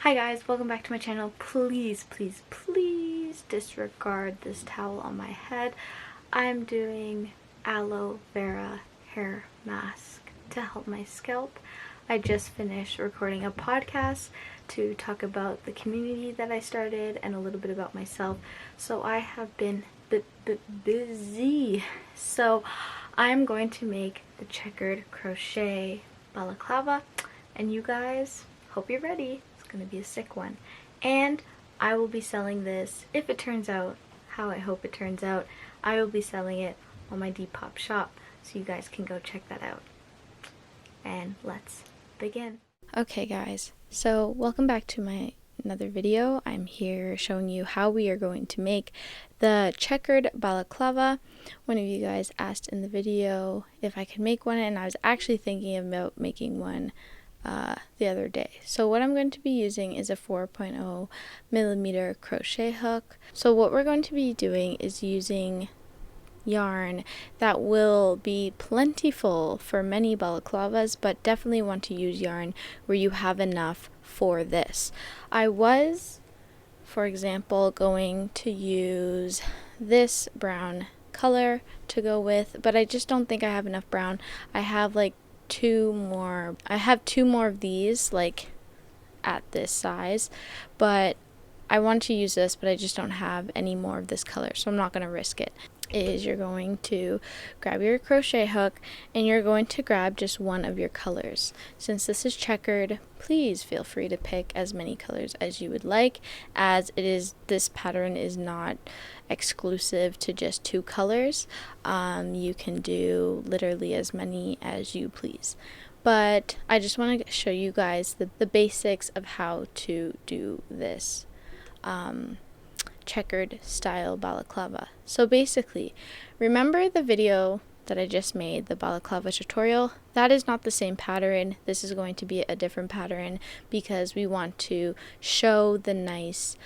Hi guys, welcome back to my channel. Please, please, please disregard this towel on my head. I'm doing aloe vera hair mask to help my scalp. I just finished recording a podcast to talk about the community that I started and a little bit about myself. So I have been busy. So I'm going to make the checkered crochet balaclava, and you guys, hope you're ready. Going to be a sick one, and I will be selling this, if it turns out how I hope it turns out. I will be selling it on my Depop shop, so you guys can go check that out. And let's begin. Okay guys, so welcome back to my another video. I'm here showing you how we are going to make the checkered balaclava. One of you guys asked in the video if I could make one, and I was actually thinking about making one the other day. So what I'm going to be using is a 4.0 millimeter crochet hook. So what we're going to be doing is using yarn that will be plentiful for many balaclavas, but definitely want to use yarn where you have enough for this. I was, for example, going to use this brown color to go with, but I just don't think I have enough brown. I have two more of these like at this size, but I want to use this, but I just don't have any more of this color, so I'm not going to risk it. You're going to grab your crochet hook and you're going to grab just one of your colors. Since this is checkered, please feel free to pick as many colors as you would like, as this pattern is not exclusive to just two colors. You can do literally as many as you please, but I just want to show you guys the basics of how to do this checkered style balaclava. So basically, remember the video that I just made, the balaclava tutorial? That is not the same pattern. This is going to be a different pattern because we want to show the nice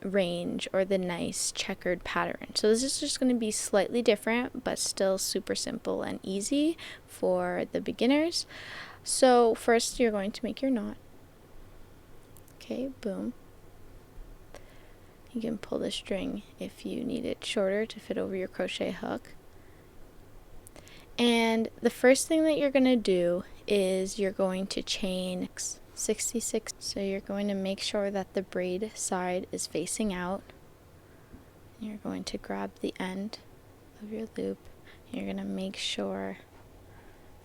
range or the nice checkered pattern. So this is just going to be slightly different, but still super simple and easy for the beginners. So first you're going to make your knot. Okay, boom. You can pull the string if you need it shorter to fit over your crochet hook. And the first thing that you're going to do is you're going to chain 66. So you're going to make sure that the braid side is facing out. You're going to grab the end of your loop. You're going to make sure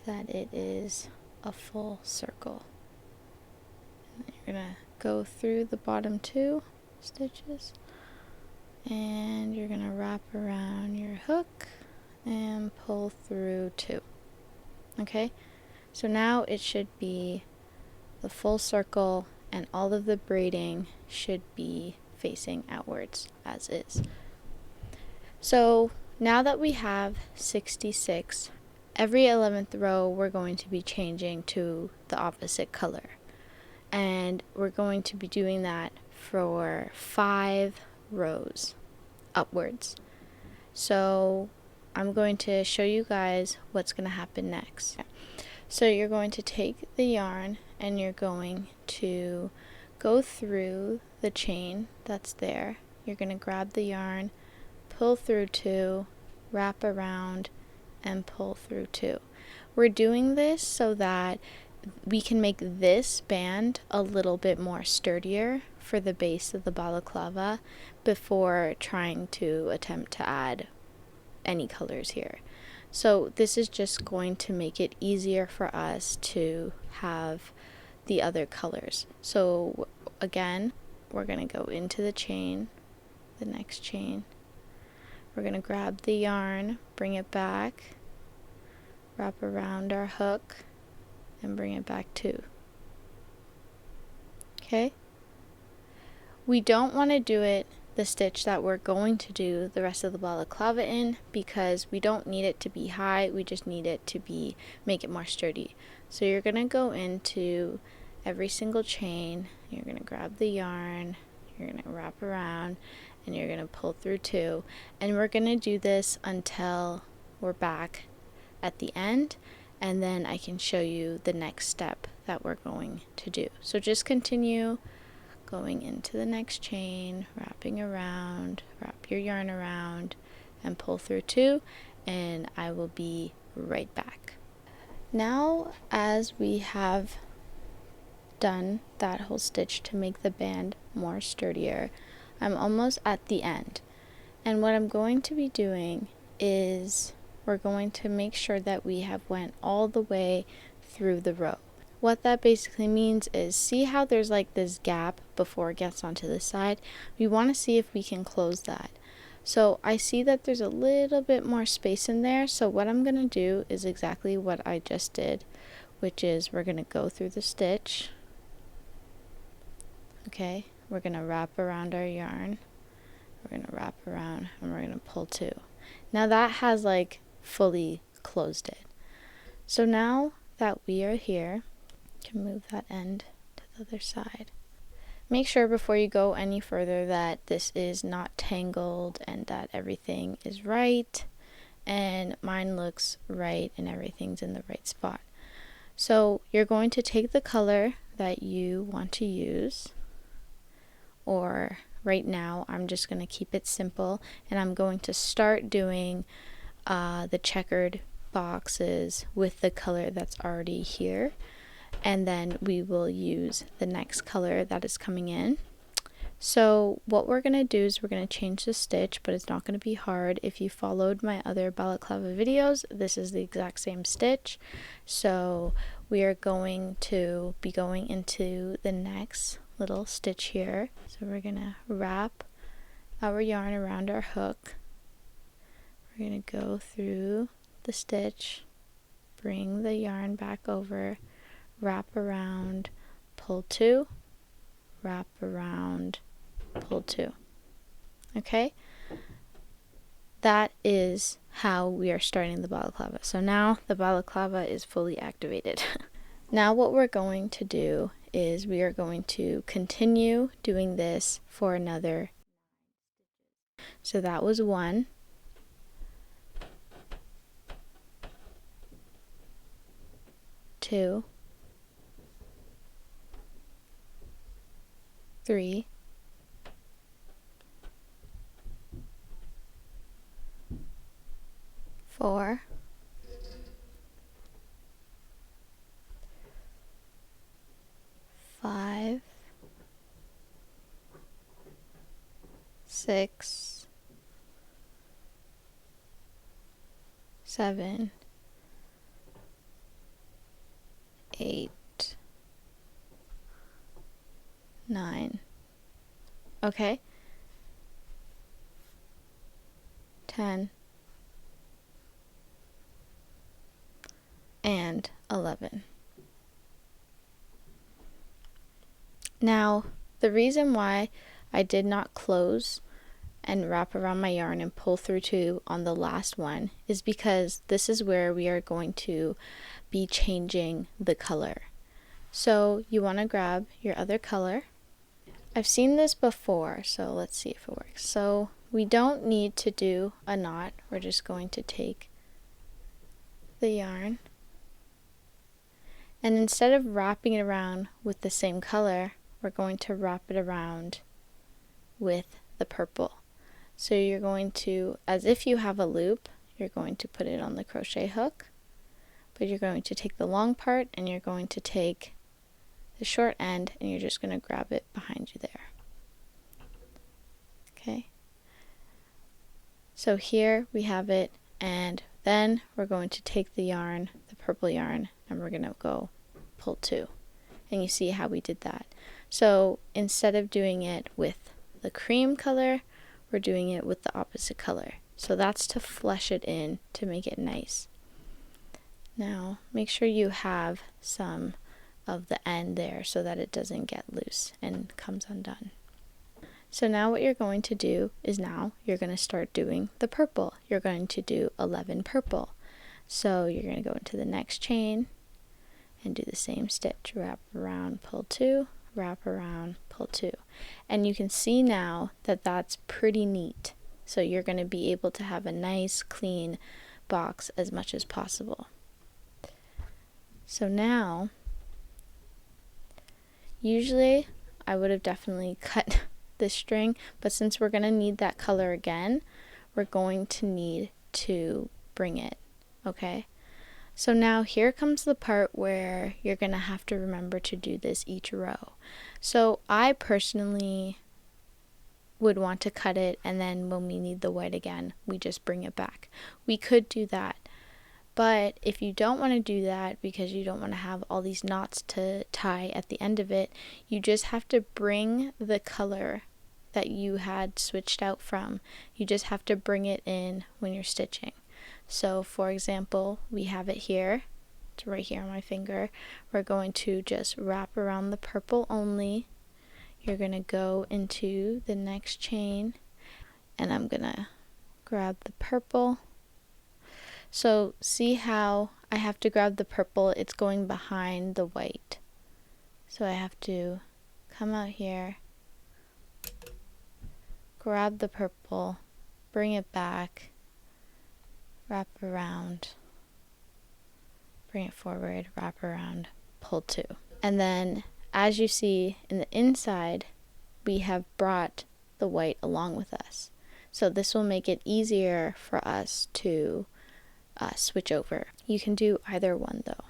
that it is a full circle. And you're going to go through the bottom two stitches, and you're going to wrap around your hook and pull through two. Okay, so now it should be the full circle and all of the braiding should be facing outwards as is. So now that we have 66, every 11th row we're going to be changing to the opposite color, and we're going to be doing that for 5 rows upwards. So I'm going to show you guys what's going to happen next. So you're going to take the yarn and you're going to go through the chain that's there. You're going to grab the yarn, pull through 2, wrap around, and pull through 2. We're doing this so that we can make this band a little bit more sturdier for the base of the balaclava before trying to attempt to add any colors here. So this is just going to make it easier for us to have the other colors. So again, we're going to go into the chain, the next chain. We're going to grab the yarn, bring it back, wrap around our hook, and bring it back too. Okay? We don't want to do it the stitch that we're going to do the rest of the balaclava in, because we don't need it to be high, we just need it to make it more sturdy. So you're going to go into every single chain, you're going to grab the yarn, you're going to wrap around, and you're going to pull through 2, and we're going to do this until we're back at the end, and then I can show you the next step that we're going to do. So just continue going into the next chain, wrapping around, wrap your yarn around, and pull through 2, and I will be right back. Now, as we have done that whole stitch to make the band more sturdier, I'm almost at the end. And what I'm going to be doing is we're going to make sure that we have went all the way through the row. What that basically means is, see how there's like this gap before it gets onto the side? We want to see if we can close that. So I see that there's a little bit more space in there, so what I'm going to do is exactly what I just did, which is we're going to go through the stitch. Okay, we're going to wrap around our yarn, we're going to wrap around, and we're going to pull 2. Now that has like fully closed it. So now that we are here, can move that end to the other side. Make sure before you go any further that this is not tangled and that everything is right, and mine looks right and everything's in the right spot. So you're going to take the color that you want to use, or right now I'm just going to keep it simple, and I'm going to start doing the checkered boxes with the color that's already here, and then we will use the next color that is coming in. So what we're going to do is we're going to change the stitch, but it's not going to be hard. If you followed my other balaclava videos, this is the exact same stitch. So we are going to be going into the next little stitch here. So we're going to wrap our yarn around our hook. We're going to go through the stitch, bring the yarn back over, wrap around, pull 2, wrap around, pull 2. Okay? That is how we are starting the balaclava. So now the balaclava is fully activated. Now what we're going to do is we are going to continue doing this for another. So that was 1. 2, 3, 4, 5, 6, 7, 8, 9. Okay. 10 and 11. Now, the reason why I did not close and wrap around my yarn and pull through 2 on the last one is because this is where we are going to be changing the color. So you want to grab your other color. I've seen this before, so let's see if it works. So we don't need to do a knot. We're just going to take the yarn, and instead of wrapping it around with the same color, we're going to wrap it around with the purple. So you're going to, as if you have a loop, you're going to put it on the crochet hook, but you're going to take the long part and you're going to take the short end and you're just going to grab it behind you there. Okay, so here we have it, and then we're going to take the yarn, the purple yarn, and we're going to go pull 2, and you see how we did that. So instead of doing it with the cream color, we're doing it with the opposite color. So that's to flesh it in, to make it nice. Now make sure you have some of the end there so that it doesn't get loose and comes undone. So now what you're going to do is now you're going to start doing the purple. You're going to do 11 purple. So you're going to go into the next chain and do the same stitch. Wrap around, pull 2, wrap around, pull 2. And you can see now that that's pretty neat. So you're going to be able to have a nice clean box as much as possible. So now Usually I would have definitely cut this string, but since we're going to need that color again, we're going to need to bring it, okay? So now here comes the part where you're going to have to remember to do this each row. So I personally would want to cut it, and then when we need the white again, we just bring it back. We could do that, but if you don't want to do that because you don't want to have all these knots to tie at the end of it, you just have to bring the color that you had switched out from. You just have to bring it in when you're stitching. So for example, we have it here. It's right here on my finger. We're going to just wrap around the purple only. You're going to go into the next chain, and I'm going to grab the purple. So see how I have to grab the purple, it's going behind the white. So I have to come out here, grab the purple, bring it back, wrap around, bring it forward, wrap around, pull two. And then as you see in the inside, we have brought the white along with us. So this will make it easier for us to switch over. You can do either one though.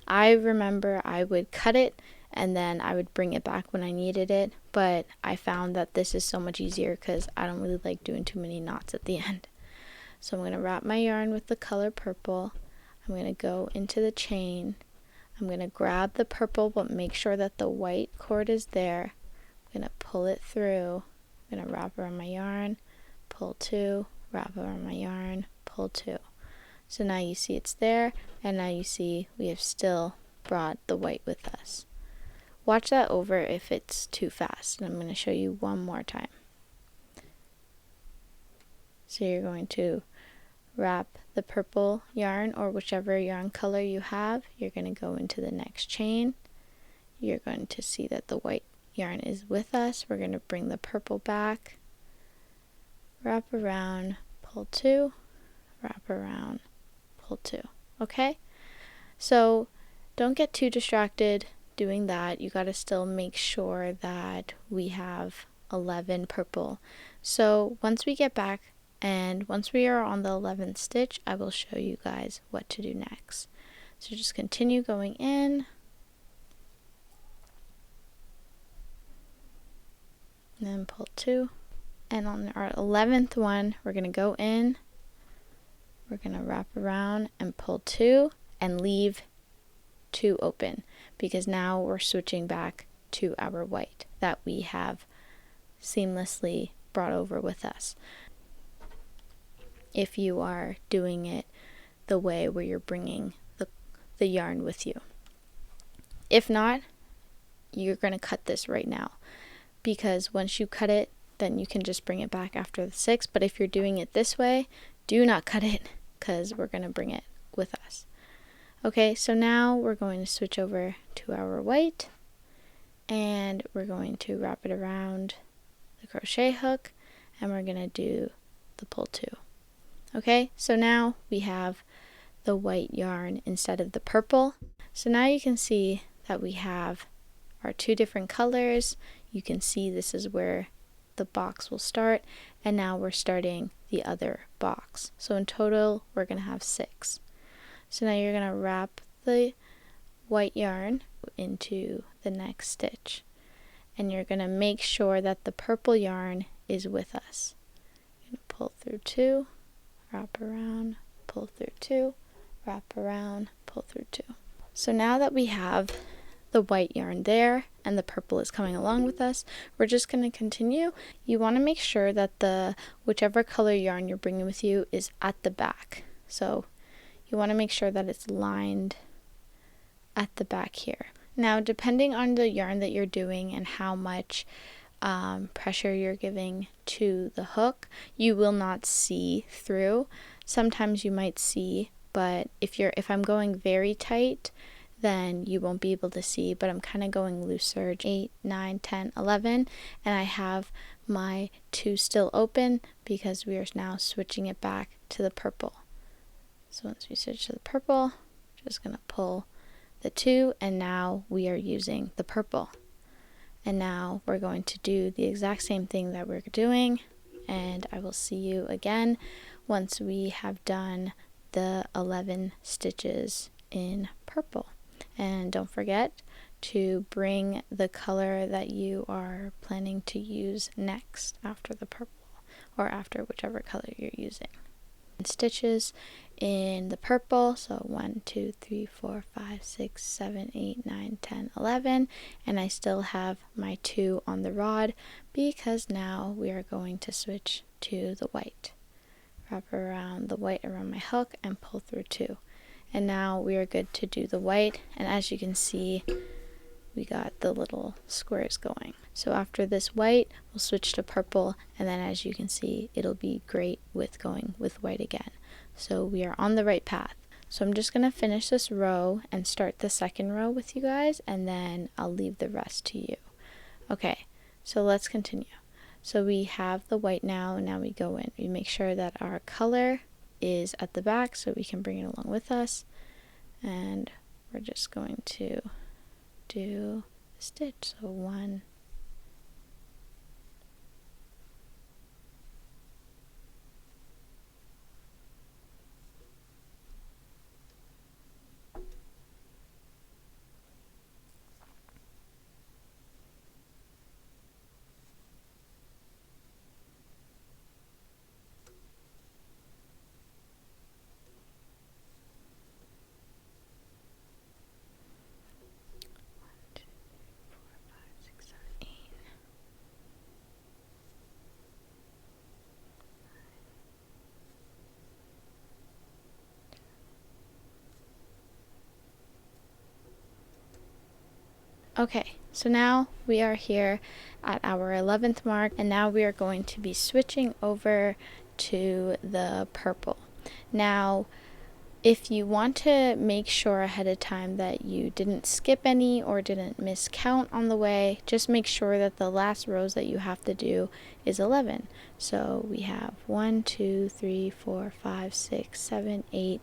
I remember I would cut it and then I would bring it back when I needed it, but I found that this is so much easier because I don't really like doing too many knots at the end. So I'm going to wrap my yarn with the color purple. I'm going to go into the chain. I'm going to grab the purple, but make sure that the white cord is there. I'm going to pull it through. I'm going to wrap around my yarn, pull two, wrap around my yarn, pull two. So now you see it's there, and now you see we have still brought the white with us. Watch that over if it's too fast, and I'm going to show you one more time. So you're going to wrap the purple yarn or whichever yarn color you have. You're going to go into the next chain. You're going to see that the white yarn is with us. We're going to bring the purple back, wrap around, pull two, wrap around, pull two. Okay? So don't get too distracted doing that. You got to still make sure that we have 11 purple. So once we get back and once we are on the 11th stitch, I will show you guys what to do next. So just continue going in. And then pull two. And on our 11th one, we're going to go in. We're going to wrap around and pull two and leave two open, because now we're switching back to our white that we have seamlessly brought over with us. If you are doing it the way where you're bringing the yarn with you. If not, you're going to cut this right now, because once you cut it, then you can just bring it back after the 6. But if you're doing it this way, do not cut it, because we're going to bring it with us. Okay, so now we're going to switch over to our white, and we're going to wrap it around the crochet hook, and we're going to do the pull two. Okay, so now we have the white yarn instead of the purple. So now you can see that we have our two different colors. You can see this is where the box will start, and now we're starting the other box. So in total, we're going to have 6. So now you're going to wrap the white yarn into the next stitch, and you're going to make sure that the purple yarn is with us. You're going to pull through two, wrap around, pull through two, wrap around, pull through two. So now that we have the white yarn there and the purple is coming along with us, we're just going to continue. You want to make sure that the whichever color yarn you're bringing with you is at the back. So you want to make sure that it's lined at the back here. Now, depending on the yarn that you're doing and how much pressure you're giving to the hook, you will not see through. Sometimes you might see, but if I'm going very tight, then you won't be able to see, but I'm kind of going looser, 8, 9, 10, 11, and I have my 2 still open because we are now switching it back to the purple. So once we switch to the purple, just going to pull the 2, and now we are using the purple. And now we're going to do the exact same thing that we're doing, and I will see you again once we have done the 11 stitches in purple. And don't forget to bring the color that you are planning to use next after the purple, or after whichever color you're using. Stitches in the purple, so 1 2 3 4 5 6 7 8 9 10 11, and I still have my 2 on the rod because now we are going to switch to the white. Wrap around the white around my hook and pull through 2, and now we are good to do the white. And as you can see, we got the little squares going. So after this white, we'll switch to purple, and then as you can see, it'll be great with going with white again. So we are on the right path. So I'm just going to finish this row and start the second row with you guys, and then I'll leave the rest to you. Okay, so let's continue. So we have the white now, and now we go in. We make sure that our color is at the back so we can bring it along with us, and we're just going to do a stitch. So 1, okay, so now we are here at our 11th mark, and now we are going to be switching over to the purple. Now, if you want to make sure ahead of time that you didn't skip any or didn't miscount on the way, just make sure that the last rows that you have to do is 11. So we have 1 2 3 4 5 6 7 8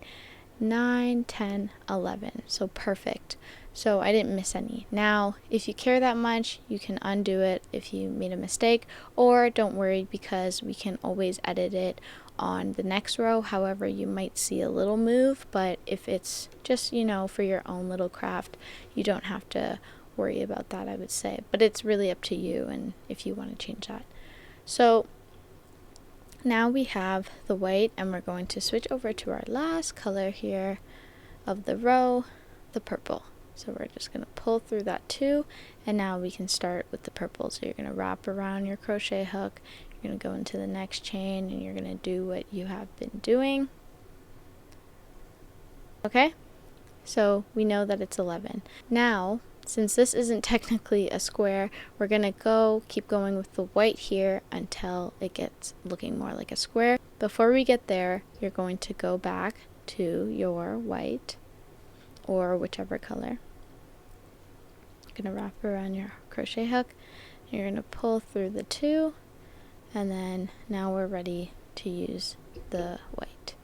9 10 11. So perfect. So I didn't miss any. Now, if you care that much, you can undo it if you made a mistake, or don't worry because we can always edit it on the next row. However, you might see a little move, but if it's just, for your own little craft, you don't have to worry about that, I would say. But it's really up to you and if you want to change that. So now we have the white, and we're going to switch over to our last color here of the row, the purple. So we're just going to pull through that 2, and now we can start with the purple. So you're going to wrap around your crochet hook, you're going to go into the next chain, and you're going to do what you have been doing. Okay, so we know that it's 11. Now, since this isn't technically a square, we're going to keep going with the white here until it gets looking more like a square. Before we get there, you're going to go back to your white, or whichever color. You're going to wrap around your crochet hook, you're going to pull through the 2, and then now we're ready to use the white.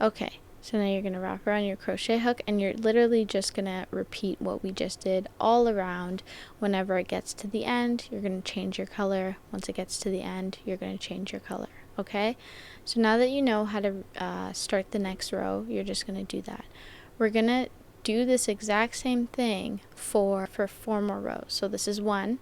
Okay, so now you're going to wrap around your crochet hook, and you're literally just going to repeat what we just did all around. Whenever it gets to the end, you're going to change your color. Once it gets to the end, you're going to change your color. Okay, so now that you know how to start the next row, you're just going to do that. We're going to do this exact same thing for 4 more rows. So this is 1,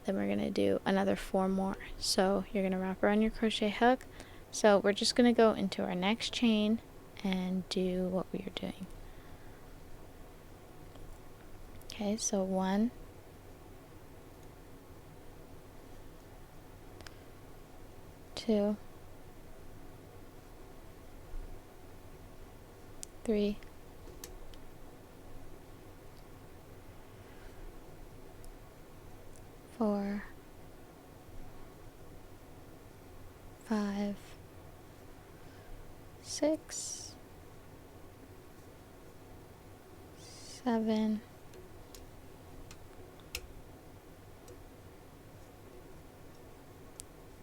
then we're going to do another 4 more. So you're going to wrap around your crochet hook. So we're just going to go into our next chain and do what we are doing. Okay, so 1, 2, 3, 4, 5, 6, 7,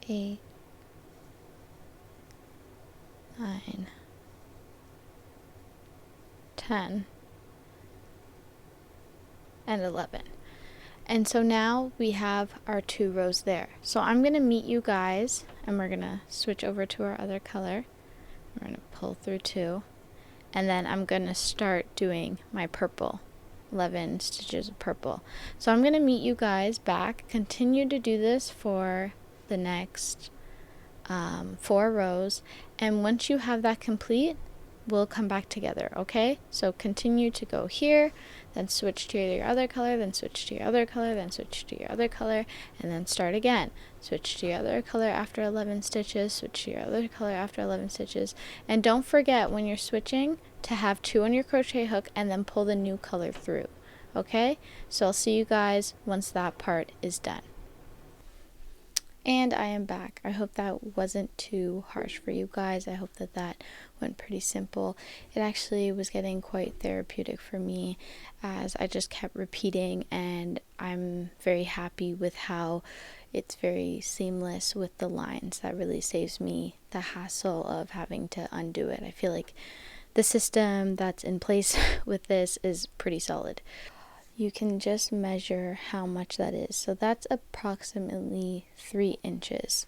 8, 9, 10, and 11. And so now we have our 2 rows there. So I'm going to meet you guys, and we're going to switch over to our other color. We're going to pull through 2, and then I'm going to start doing my purple, 11 stitches of purple. So I'm going to meet you guys back, continue to do this for the next 4 rows, and once you have that complete, we'll come back together, okay? So continue to go here, then switch to your other color, then switch to your other color, then switch to your other color, and then start again. Switch to your other color after 11 stitches, switch to your other color after 11 stitches, and don't forget when you're switching to have 2 on your crochet hook and then pull the new color through, okay? So I'll see you guys once that part is done. And I am back. I hope that wasn't too harsh for you guys. I hope that that went pretty simple. It actually was getting quite therapeutic for me as I just kept repeating, and I'm very happy with how it's very seamless with the lines. That really saves me the hassle of having to undo it. I feel like the system that's in place with this is pretty solid. You can just measure how much that is. So that's approximately 3 inches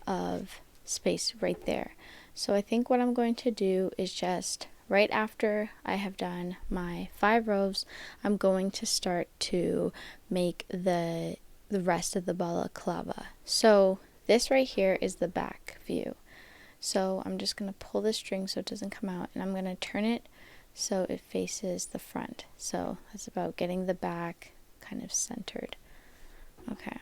of space right there. So I think what I'm going to do is just right after I have done my 5 rows, I'm going to start to make the rest of the balaclava. So this right here is the back view. So I'm just going to pull the string so it doesn't come out, and I'm going to turn it so it faces the front. So that's about getting the back kind of centered. Okay.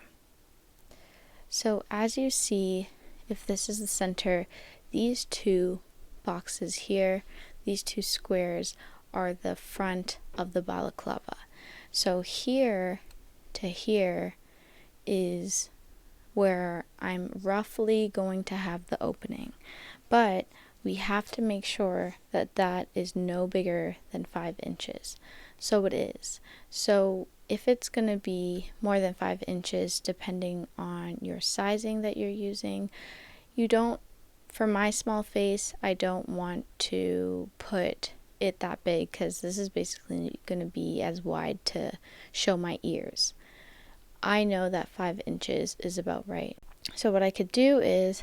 So as you see, if this is the center, these 2 boxes here, these 2 squares are the front of the balaclava. So here to here is where I'm roughly going to have the opening. But we have to make sure that that is no bigger than 5 inches. So it is. So if it's going to be more than 5 inches, depending on your sizing that you're using, you don't, for my small face, I don't want to put it that big because this is basically going to be as wide to show my ears. I know that 5 inches is about right. So what I could do is,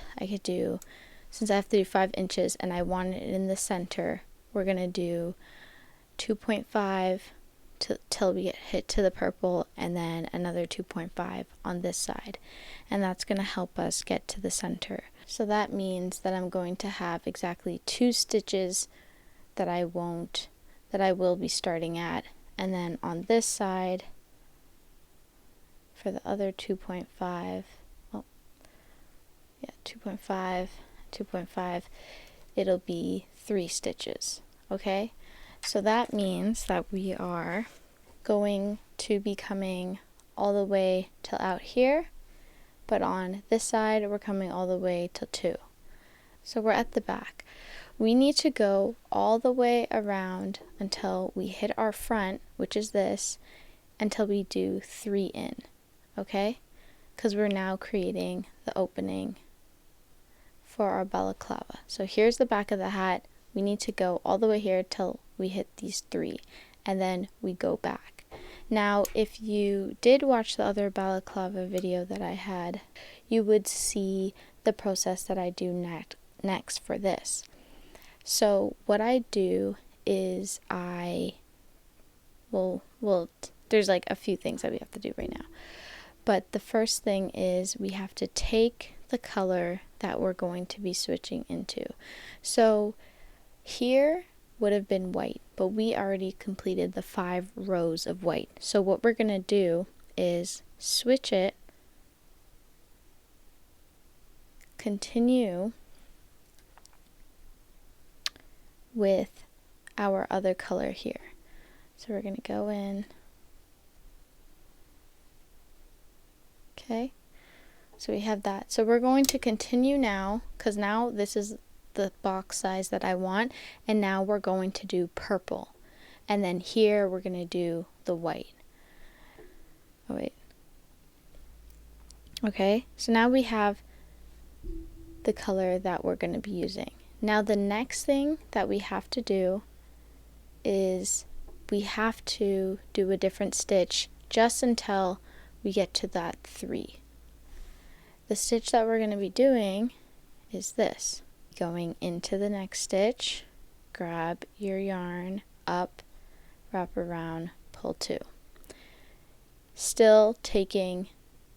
since I have to do 5 inches and I want it in the center, we're going to do 2.5 till we get hit to the purple, and then another 2.5 on this side. And that's going to help us get to the center. So that means that I'm going to have exactly 2 stitches that I will be starting at. And then on this side, for the other 2.5, 2.5, it'll be 3 stitches, okay? So that means that we are going to be coming all the way till out here, but on this side we're coming all the way till 2. So we're at the back. We need to go all the way around until we hit our front, which is this, until we do 3 in, okay? Because we're now creating the opening for our balaclava. So here's the back of the hat. We need to go all the way here till we hit these 3, and then we go back. Now, if you did watch the other balaclava video that I had, you would see the process that I do next for this. So what I do is there's like a few things that we have to do right now. But the first thing is we have to take the color that we're going to be switching into. So here would have been white, but we already completed the 5 rows of white. So what we're going to do is switch it, continue with our other color here. So we're going to go in. Okay, so we have that. So we're going to continue now, because now this is the box size that I want, and now we're going to do purple, and then here we're going to do the white. Oh wait. Okay, so now we have the color that we're going to be using. Now the next thing that we have to do is we have to do a different stitch just until we get to that 3. The stitch that we're going to be doing is this. Going into the next stitch, grab your yarn up, wrap around, pull 2. Still taking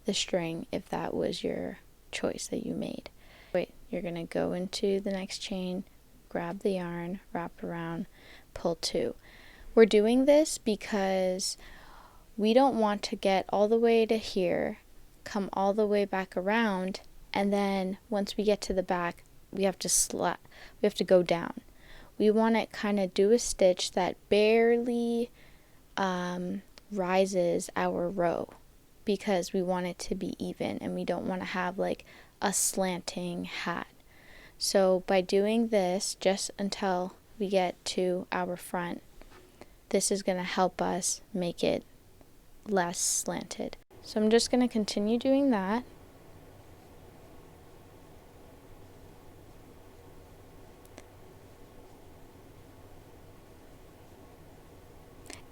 the string if that was your choice that you made. Wait, you're going to go into the next chain, grab the yarn, wrap around, pull 2. We're doing this because we don't want to get all the way to here, come all the way back around, and then once we get to the back, we have to go down. We want to kind of do a stitch that barely rises our row, because we want it to be even and we don't want to have like a slanting hat. So by doing this just until we get to our front, this is going to help us make it less slanted. So I'm just going to continue doing that.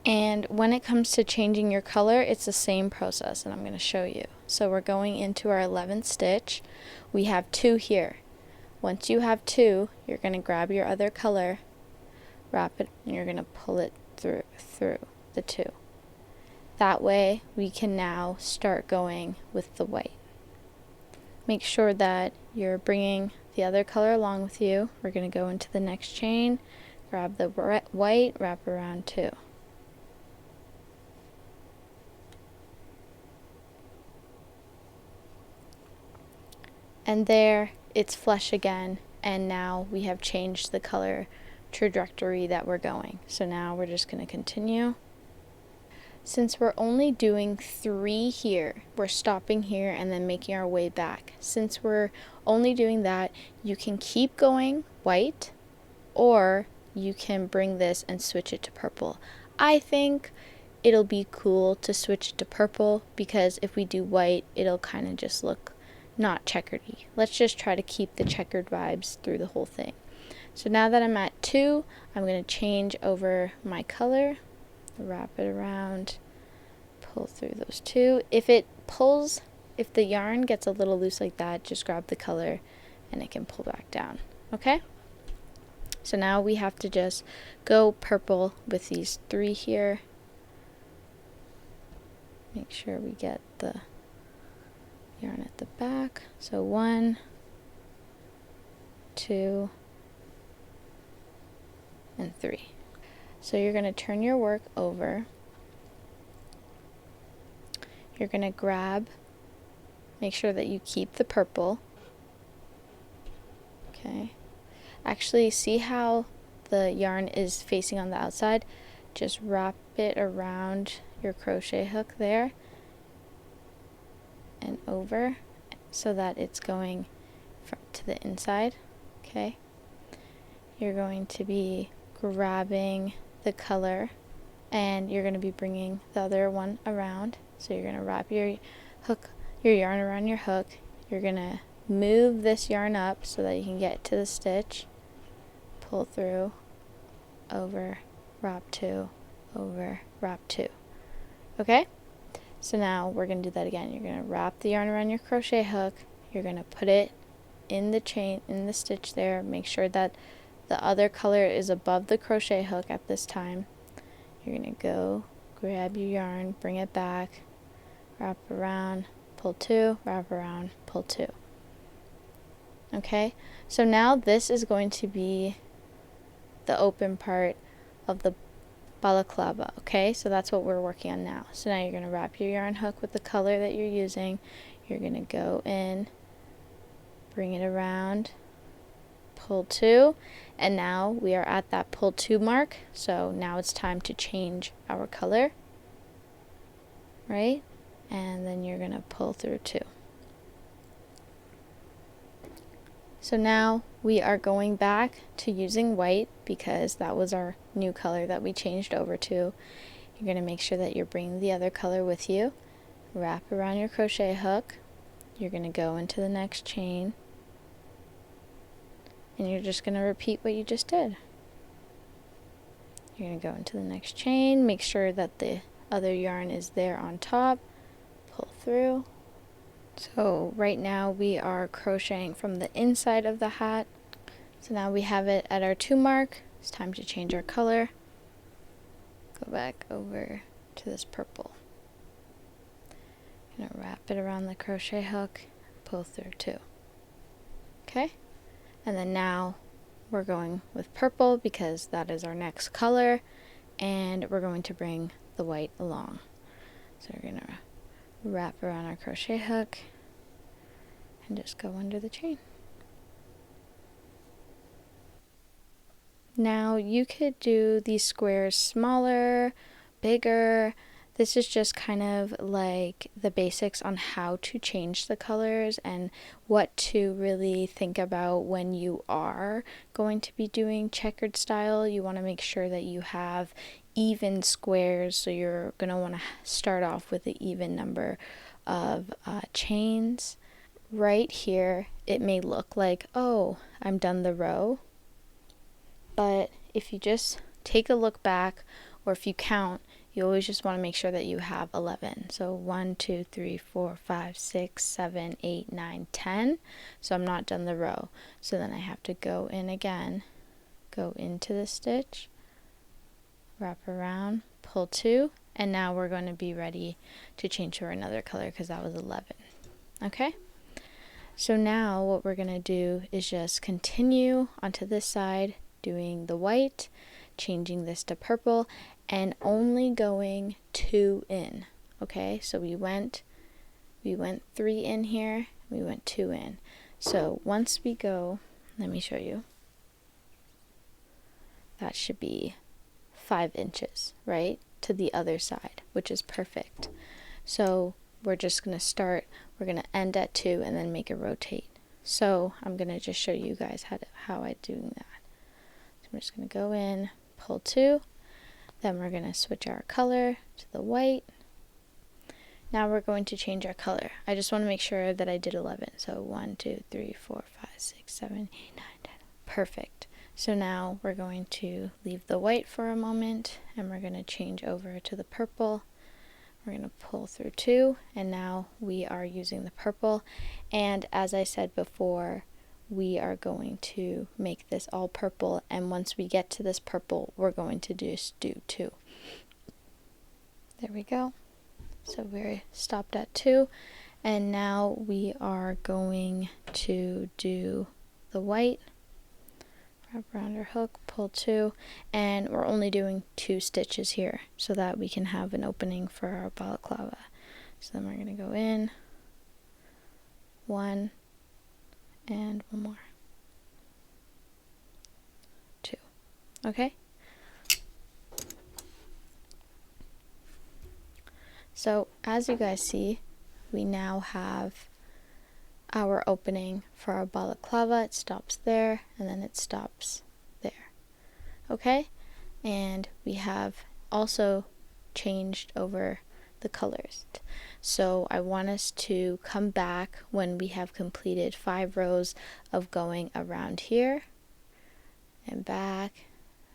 And when it comes to changing your color, it's the same process, and I'm going to show you. So we're going into our 11th stitch. We have 2 here. Once you have 2, you're going to grab your other color, wrap it, and you're going to pull it through the 2. That way we can now start going with the white. Make sure that you're bringing the other color along with you. We're going to go into the next chain, grab the white, wrap around 2. And there it's flush again, and now we have changed the color trajectory that we're going. So now we're just going to continue. Since we're only doing 3 here, we're stopping here and then making our way back. Since we're only doing that, you can keep going white, or you can bring this and switch it to purple. I think it'll be cool to switch it to purple, because if we do white, it'll kind of just look not checkered-y. Let's just try to keep the checkered vibes through the whole thing. So now that I'm at 2, I'm going to change over my color, wrap it around, pull through those 2. If the yarn gets a little loose like that, just grab the color and it can pull back down. Okay? So now we have to just go purple with these 3 here. Make sure we get the yarn at the back. So 1, 2, and 3. So you're going to turn your work over. You're going to grab, make sure that you keep the purple. Okay. Actually, see how the yarn is facing on the outside? Just wrap it around your crochet hook there and over, so that it's going to the inside. Okay. You're going to be grabbing the color, and you're going to be bringing the other one around. So you're going to wrap your yarn around your hook. You're going to move this yarn up so that you can get to the stitch, pull through, over, wrap 2, over, wrap 2. Okay? So now we're going to do that again. You're going to wrap the yarn around your crochet hook. You're going to put it in the chain, in the stitch there. Make sure that the other color is above the crochet hook at this time. You're going to go grab your yarn, bring it back, wrap around, pull 2, wrap around, pull 2. Okay? So now this is going to be the open part of the balaclava. Okay, so that's what we're working on now. So now you're going to wrap your yarn hook with the color that you're using. You're going to go in, bring it around, pull 2, and now we are at that pull 2 mark. So now it's time to change our color, right? And then you're going to pull through 2. So now we are going back to using white, because that was our new color that we changed over to. You're going to make sure that you're bringing the other color with you. Wrap around your crochet hook. You're going to go into the next chain, and you're just going to repeat what you just did. You're going to go into the next chain, make sure that the other yarn is there on top, pull through. So right now we are crocheting from the inside of the hat. So now we have it at our 2 mark. It's time to change our color. Go back over to this purple. I'm gonna wrap it around the crochet hook, pull through 2. Okay, and then now we're going with purple because that is our next color, and we're going to bring the white along. So we're gonna wrap around our crochet hook and just go under the chain. Now you could do these squares smaller, bigger. This is just kind of like the basics on how to change the colors and what to really think about when you are going to be doing checkered style. You want to make sure that you have even squares, so you're going to want to start off with an even number of chains. Right here, it may look like, oh, I'm done the row. But if you just take a look back, or if you count, you always just want to make sure that you have 11. So 1, 2, 3, 4, 5, 6, 7, 8, 9, 10. So I'm not done the row. So then I have to go in again, go into the stitch, wrap around, pull 2, and now we're going to be ready to change for another color because that was 11. Okay? So now what we're going to do is just continue onto this side, doing the white, changing this to purple, and only going 2 in. Okay, so we went 3 in here, we went 2 in. So once we go, let me show you, that should be 5 inches, right, to the other side, which is perfect. So we're just going to start, we're going to end at 2 and then make a rotate. So I'm going to just show you guys how I'm doing that. So I'm just going to go in, pull 2, then we're going to switch our color to the white. Now we're going to change our color. I just want to make sure that I did 11. So 1, 2, 3, 4, 5, 6, 7, 8, 9, 10. Perfect. So now we're going to leave the white for a moment and we're going to change over to the purple. We're going to pull through 2, and now we are using the purple. And as I said before, we are going to make this all purple, and once we get to this purple, we're going to just do 2. There we go. So we're stopped at 2, and now we are going to do the white. Wrap around our hook, pull 2, and we're only doing 2 stitches here so that we can have an opening for our balaclava. So then we're going to go in, 1, and 1 more, 2. Okay? So as you guys see, we now have our opening for our balaclava. It stops there and then it stops there. Okay? And we have also changed over the colors. So I want us to come back when we have completed 5 rows of going around here and back,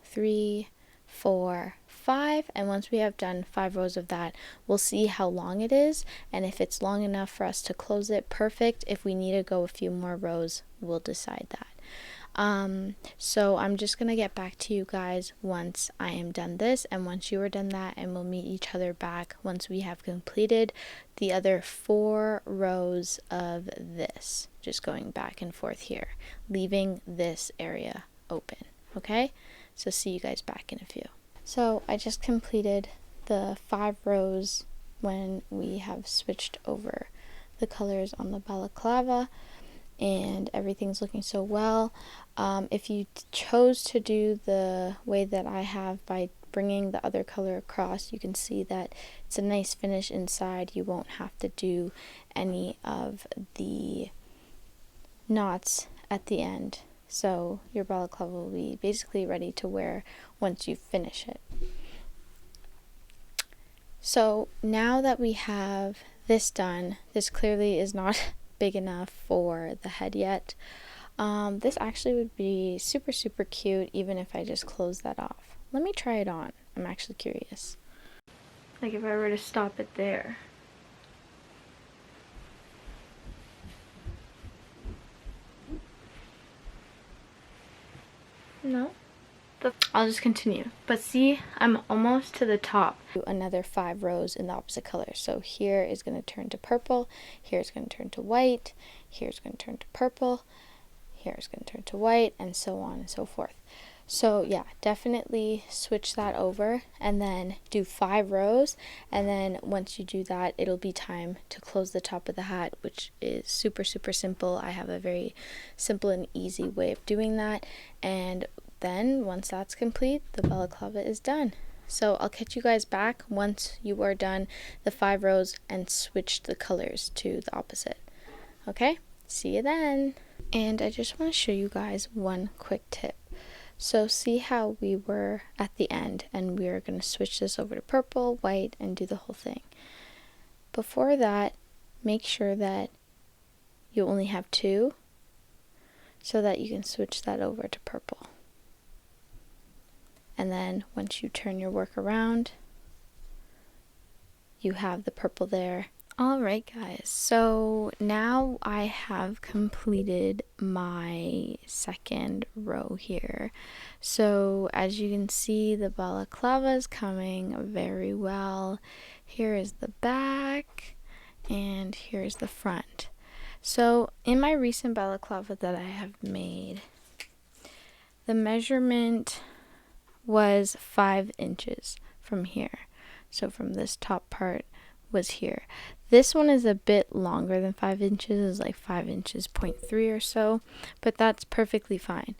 3, 4, 5, and once we have done 5 rows of that, we'll see how long it is, and if it's long enough for us to close it, perfect. If we need to go a few more rows, we'll decide that. So I'm just gonna get back to you guys once I am done this, and once you are done that, and we'll meet each other back once we have completed the other 4 rows of this, just going back and forth here, leaving this area open. Okay, so see you guys back in a few. So I just completed the 5 rows when we have switched over the colors on the balaclava, and everything's looking so well. If you chose to do the way that I have by bringing the other color across, you can see that it's a nice finish inside. You won't have to do any of the knots at the end. So your balaclava will be basically ready to wear once you finish it. So now that we have this done, this clearly is not big enough for the head yet. This actually would be super cute even if I just close that off. Let me try it on. I'm actually curious. Like if I were to stop it there. No? I'll just continue. But see, I'm almost to the top. Do another 5 rows in the opposite color. So here is going to turn to purple, here is going to turn to white, here is going to turn to purple, here is going to turn to white, and so on and so forth. So yeah, definitely switch that over and then do 5 rows, and then once you do that, it'll be time to close the top of the hat, which is super simple. I have a very simple and easy way of doing that, and then once that's complete, the balaclava is done. So I'll catch you guys back once you are done the 5 rows and switched the colors to the opposite. Okay, see you then. And I just want to show you guys one quick tip. So see how we were at the end and we are going to switch this over to purple, white, and do the whole thing. Before that, make sure that you only have 2 so that you can switch that over to purple. And then once you turn your work around, you have the purple there. Alright guys, so now I have completed my second row here. So as you can see, the balaclava is coming very well. Here is the back and here's the front. So in my recent balaclava that I have made, the measurement was 5 inches from here. So from this top part was here. This one is a bit longer than 5 inches, it's like 5 inches, 0.3 or so, but that's perfectly fine.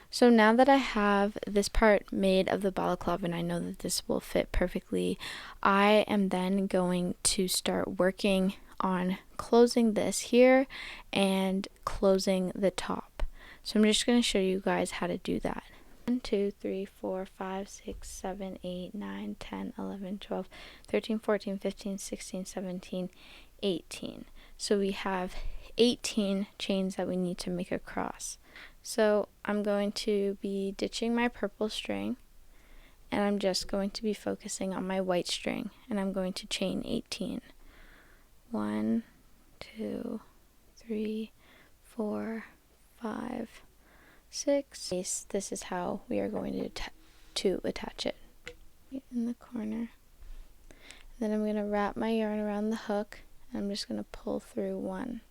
So now that I have this part made of the balaclava and I know that this will fit perfectly, I am then going to start working on closing this here and closing the top. So I'm just going to show you guys how to do that. 1, 2, 3, 4, 5, 6, 7, 8, 9, 10, 11, 12, 13, 14, 15, 16, 17, 18. So we have 18 chains that we need to make across. So I'm going to be ditching my purple string and I'm just going to be focusing on my white string and I'm going to chain 18. 1, 2, 3, 4, 5, 6. This is how we are going to attach it. In the corner. Then I'm going to wrap my yarn around the hook and I'm just going to pull through 1.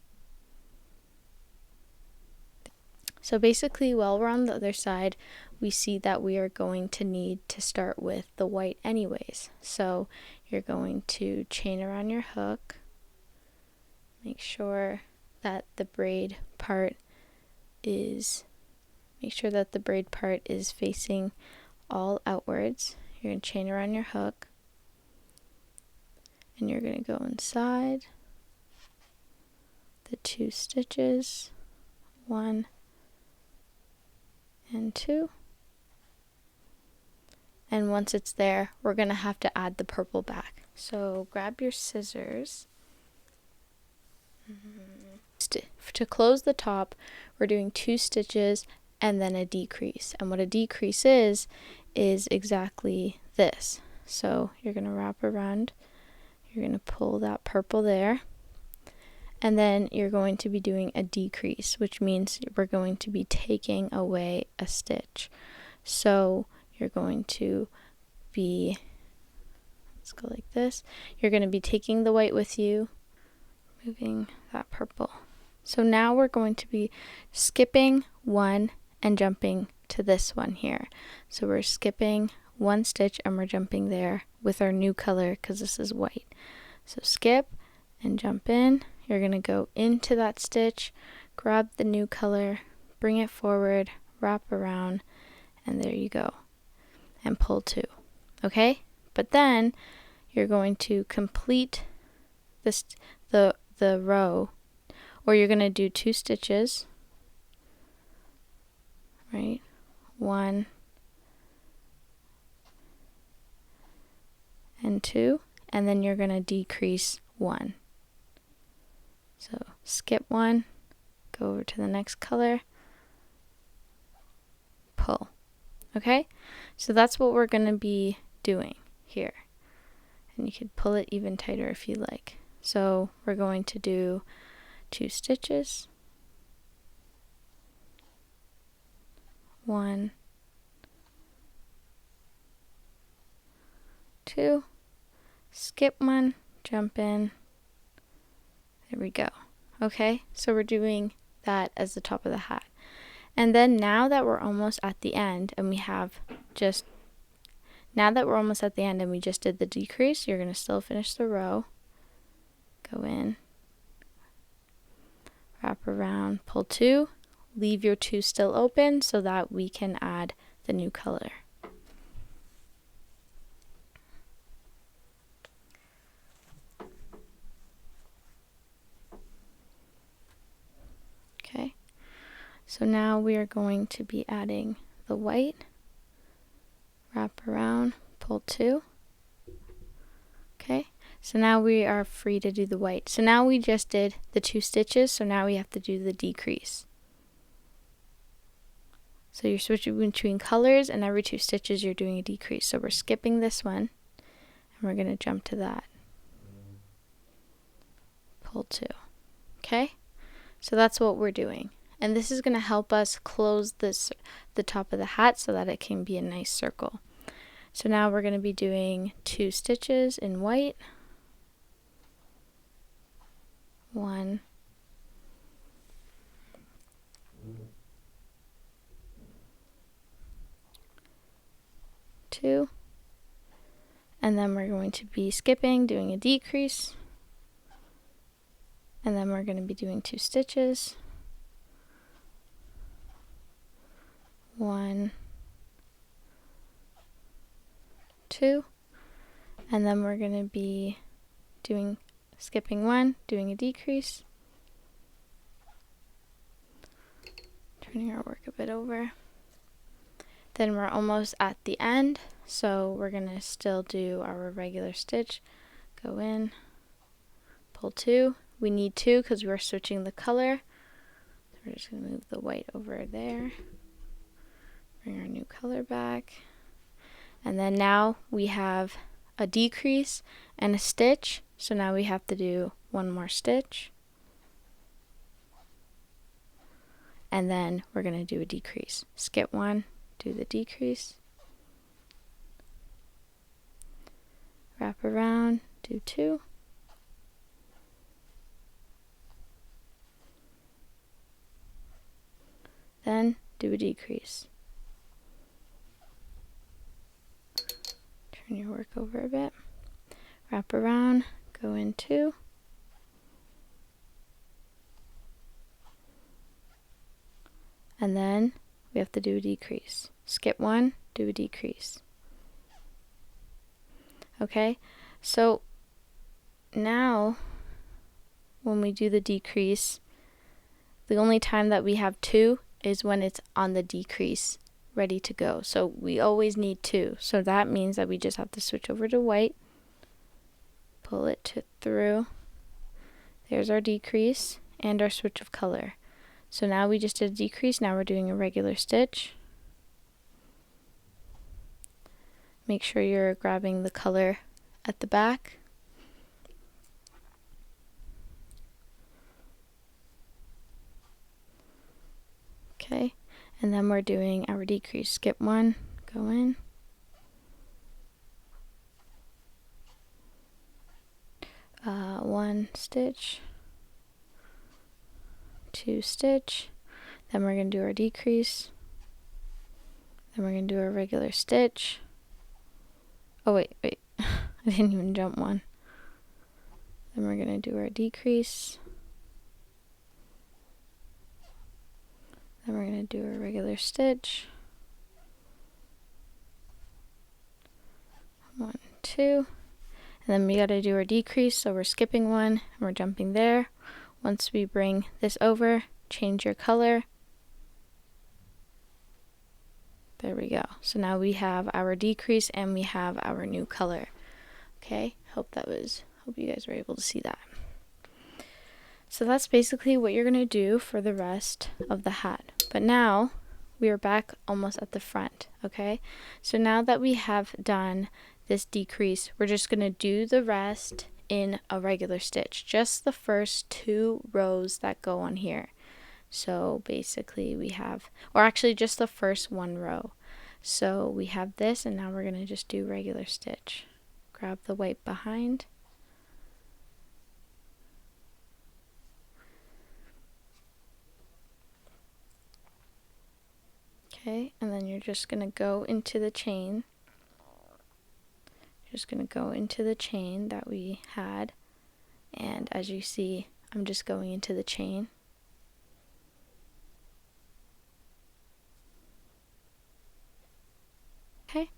So basically while we're on the other side, we see that we are going to need to start with the white anyways. So you're going to chain around your hook. Make sure that the braid part is facing all outwards. You're going to chain around your hook and you're going to go inside the 2 stitches, 1 and 2. And once it's there, we're going to have to add the purple back. So grab your scissors. To close the top, we're doing 2 stitches and then a decrease. And what a decrease is exactly this. So you're going to wrap around, you're going to pull that purple there, and then you're going to be doing a decrease, which means we're going to be taking away a stitch. So you're going to be, let's go like this, you're going to be taking the white with you, moving that purple. So now we're going to be skipping 1 and jumping to this one here. So we're skipping 1 stitch and we're jumping there with our new color because this is white. So skip and jump in. You're going to go into that stitch, grab the new color, bring it forward, wrap around, and there you go. And pull 2. Okay? But then you're going to complete this the row, or you're going to do 2 stitches, right? 1 and 2, and then you're going to decrease 1. So skip 1, go over to the next color, pull. Okay? So that's what we're going to be doing here. And you could pull it even tighter if you like. So we're going to do 2 stitches, 1 2, skip 1, jump in. There we go. Okay, so we're doing that as the top of the hat. And then now that we're almost at the end and we just did the decrease, you're going to still finish the row. Go in, wrap around, pull 2, leave your 2 still open so that we can add the new color. Okay, so now we are going to be adding the white, wrap around, pull 2. Okay, so now we are free to do the white. So now we just did the 2 stitches, so now we have to do the decrease. So you're switching between colors, and every 2 stitches you're doing a decrease. So we're skipping this one, and we're going to jump to that. Pull 2. Okay, so that's what we're doing. And this is going to help us close the top of the hat so that it can be a nice circle. So now we're going to be doing 2 stitches in white. 1, 2, and then we're going to be skipping, doing a decrease, and then we're going to be doing 2 stitches. 1, 2, and then we're going to be skipping 1, doing a decrease, turning our work a bit over. Then we're almost at the end, so we're going to still do our regular stitch. Go in, pull 2. We need 2 because we're switching the color. So we're just going to move the white over there. Bring our new color back. And then now we have a decrease and a stitch. So now we have to do 1 more stitch. And then we're going to do a decrease. Skip 1, do the decrease. Wrap around, do 2. Then do a decrease. Turn your work over a bit. Wrap around, go in 2. And then we have to do a decrease. Skip 1, do a decrease. Okay, so now when we do the decrease, the only time that we have 2 is when it's on the decrease ready to go. So we always need 2. So that means that we just have to switch over to white, pull it through. There's our decrease and our switch of color. So now we just did a decrease, now we're doing a regular stitch. Make sure you're grabbing the color at the back. Okay, and then we're doing our decrease. Skip 1, go in. One stitch, 2 stitch, then we're going to do our decrease, then we're going to do our regular stitch. Oh wait, I didn't even jump 1. Then we're going to do our decrease, then we're going to do our regular stitch, 1, 2, and then we got to do our decrease, so we're skipping 1 and we're jumping there. Once we bring this over, change your color. There we go. So now we have our decrease and we have our new color. Okay, hope you guys were able to see that. So that's basically what you're going to do for the rest of the hat. But now we are back almost at the front. Okay, so now that we have done this decrease, we're just going to do the rest in a regular stitch, just the first 2 rows that go on here. So basically we have, or actually just the first 1 row. So we have this, and now we're going to just do regular stitch. grab the white behind. Okay, and then you're just going to go into the chain. You're just going to go into the chain that we had. And as you see, I'm just going into the chain. Okay,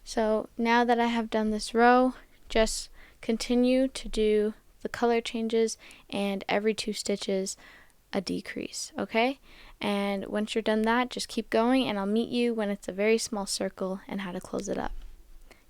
so now that I have done this row, just continue to do the color changes, and every 2 stitches a decrease, okay? And once you're done that, just keep going, and I'll meet you when it's a very small circle and how to close it up.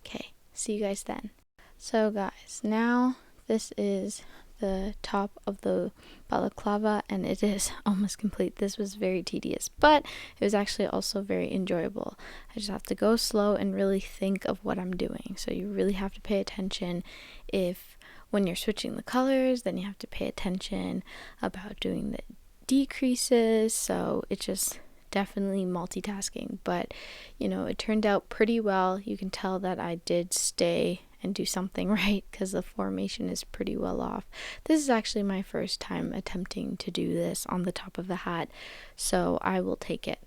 Okay, see you guys then. So guys, now this is the top of the balaclava, and it is almost complete. This was very tedious, but it was actually also very enjoyable. I just have to go slow and really think of what I'm doing. So you really have to pay attention. If when you're switching the colors, then you have to pay attention about doing the decreases. So it's just definitely multitasking, but you know, it turned out pretty well. You can tell that I did stay and do something right because the formation is pretty well off. This is actually my first time attempting to do this on the top of the hat, so I will take it.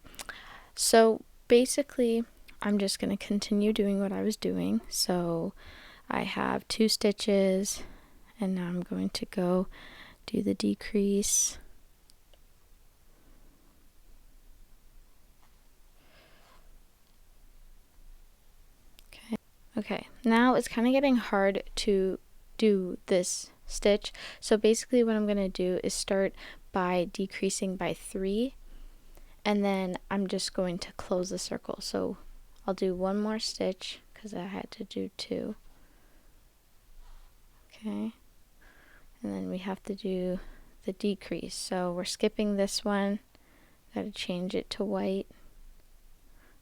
So basically, I'm just going to continue doing what I was doing. So I have 2 stitches, and now I'm going to go do the decrease. Okay, now it's kind of getting hard to do this stitch. So basically what I'm going to do is start by decreasing by 3, and then I'm just going to close the circle. So I'll do 1 more stitch because I had to do 2. Okay, and then we have to do the decrease. So we're skipping this one. Got to change it to white.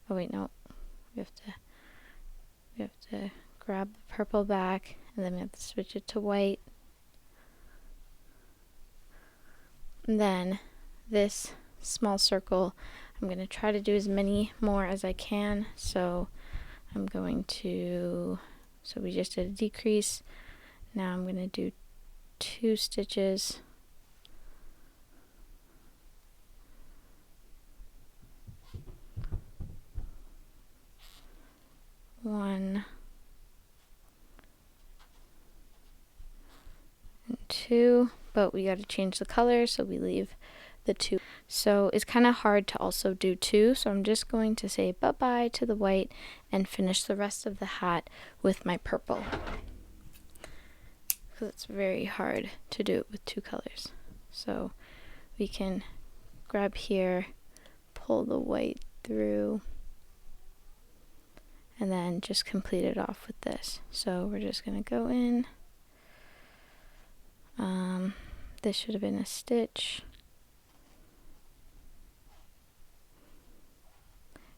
Oh wait, no, we have to grab the purple back, and then we have to switch it to white. And then this small circle, I'm going to try to do as many more as I can. So I'm going to, so we just did a decrease. Now I'm going to do 2 stitches. One and 2, but we got to change the color, so we leave the 2. So it's kind of hard to also do 2, so I'm just going to say bye-bye to the white and finish the rest of the hat with my purple, because it's very hard to do it with 2 colors. So we can grab here, pull the white through, and then just complete it off with this. So we're just going to go in. This should have been a stitch.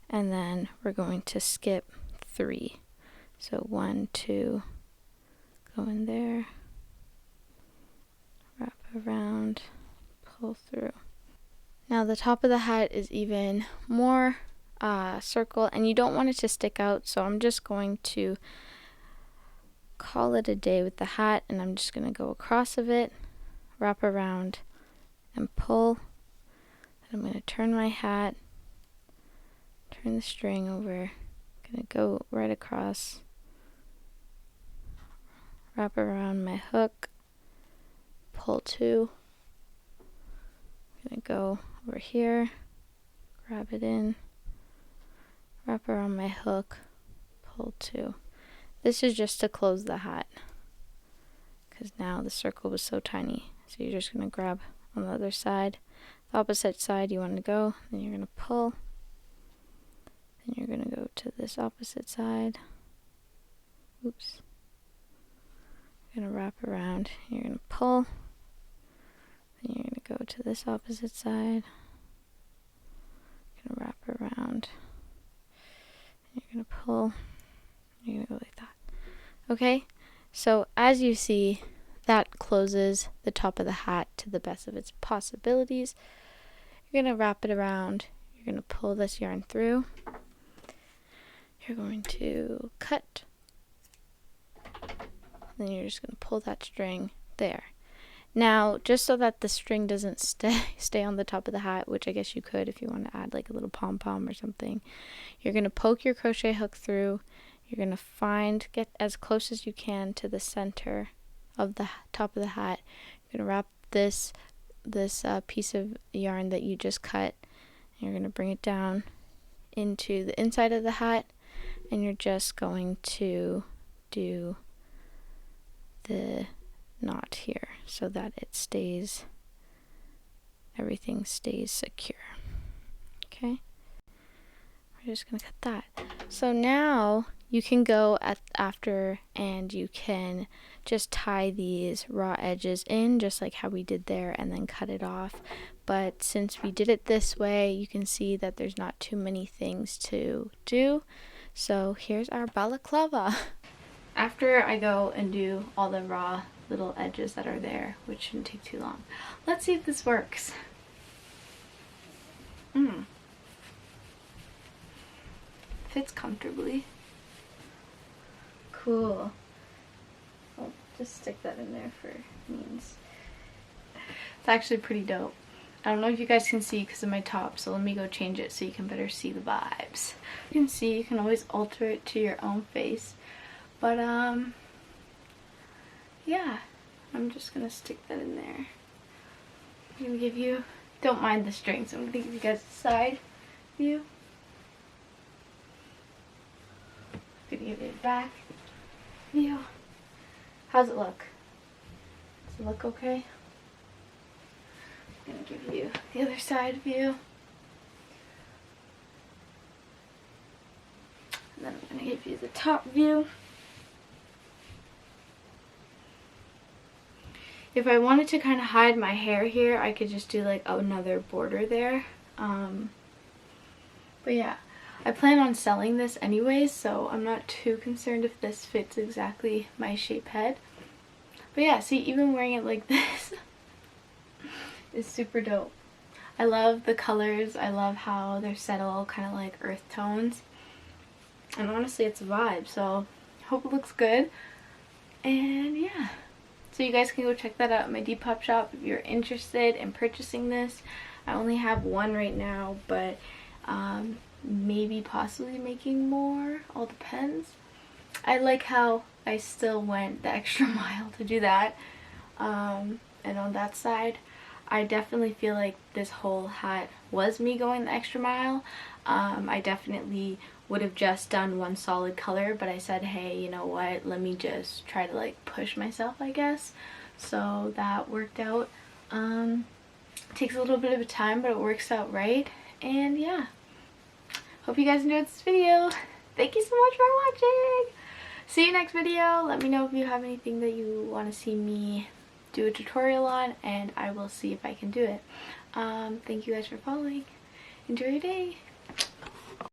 And then we're going to skip 3. So 1, 2, go in there, wrap around, pull through. Now the top of the hat is even more circle, and you don't want it to stick out, so I'm just going to call it a day with the hat, and I'm just going to go across of it, wrap around, and pull. And I'm going to turn my hat, turn the string over, going to go right across, wrap around my hook, pull 2, going to go over here, grab it in, wrap around my hook, pull 2. This is just to close the hat, because now the circle was so tiny. So you're just going to grab on the other side, the opposite side you want to go, then you're going to pull, then you're going to go to this opposite side. Oops. You're going to wrap around, you're going to pull, then you're going to go to this opposite side, you're going to wrap around, you're going to pull, you're going to go like that. Okay, so as you see, that closes the top of the hat to the best of its possibilities. You're going to wrap it around, you're going to pull this yarn through, you're going to cut, then you're just going to pull that string there. Now, just so that the string doesn't stay on the top of the hat, which I guess you could if you want to add like a little pom-pom or something, you're going to poke your crochet hook through. You're going to get as close as you can to the center of the top of the hat. You're going to wrap this piece of yarn that you just cut. And you're going to bring it down into the inside of the hat, and you're just going to do the knot here so that everything stays secure. Okay, we're just gonna cut that. So now you can go after and you can just tie these raw edges in just like how we did there and then cut it off. But since we did it this way, you can see that there's not too many things to do. So here's our balaclava. After I go and do all the raw little edges that are there, which shouldn't take too long, let's see if this works. Fits comfortably. Cool. I'll just stick that in there for means. It's actually pretty dope. I don't know if you guys can see because of my top, so let me go change it so you can better see the vibes. You can see, you can always alter it to your own face. But yeah, I'm just gonna stick that in there. I'm gonna give you, don't mind the strings, I'm gonna give you guys a side view. I'm gonna give you a back view. How's it look? Does it look okay? I'm gonna give you the other side view. And then I'm gonna give you the top view. If I wanted to kind of hide my hair here, I could just do like another border there. But yeah, I plan on selling this anyways, so I'm not too concerned if this fits exactly my shape head. But yeah, see, even wearing it like this is super dope. I love the colors. I love how they're subtle, kind of like earth tones. And honestly, it's a vibe, so I hope it looks good. And yeah. So you guys can go check that out at my Depop shop if you're interested in purchasing this. I only have one right now, but maybe possibly making more. All depends. I like how I still went the extra mile to do that. And on that side, I definitely feel like this whole hat was me going the extra mile. I definitely would have just done one solid color, but I said, hey, you know what, let me just try to like push myself, I guess. So that worked out. Takes a little bit of a time, but it works out right. And yeah, hope you guys enjoyed this video. Thank you so much for watching. See you next video. Let me know if you have anything that you want to see me do a tutorial on, and I will see if I can do it. Thank you guys for following. Enjoy your day.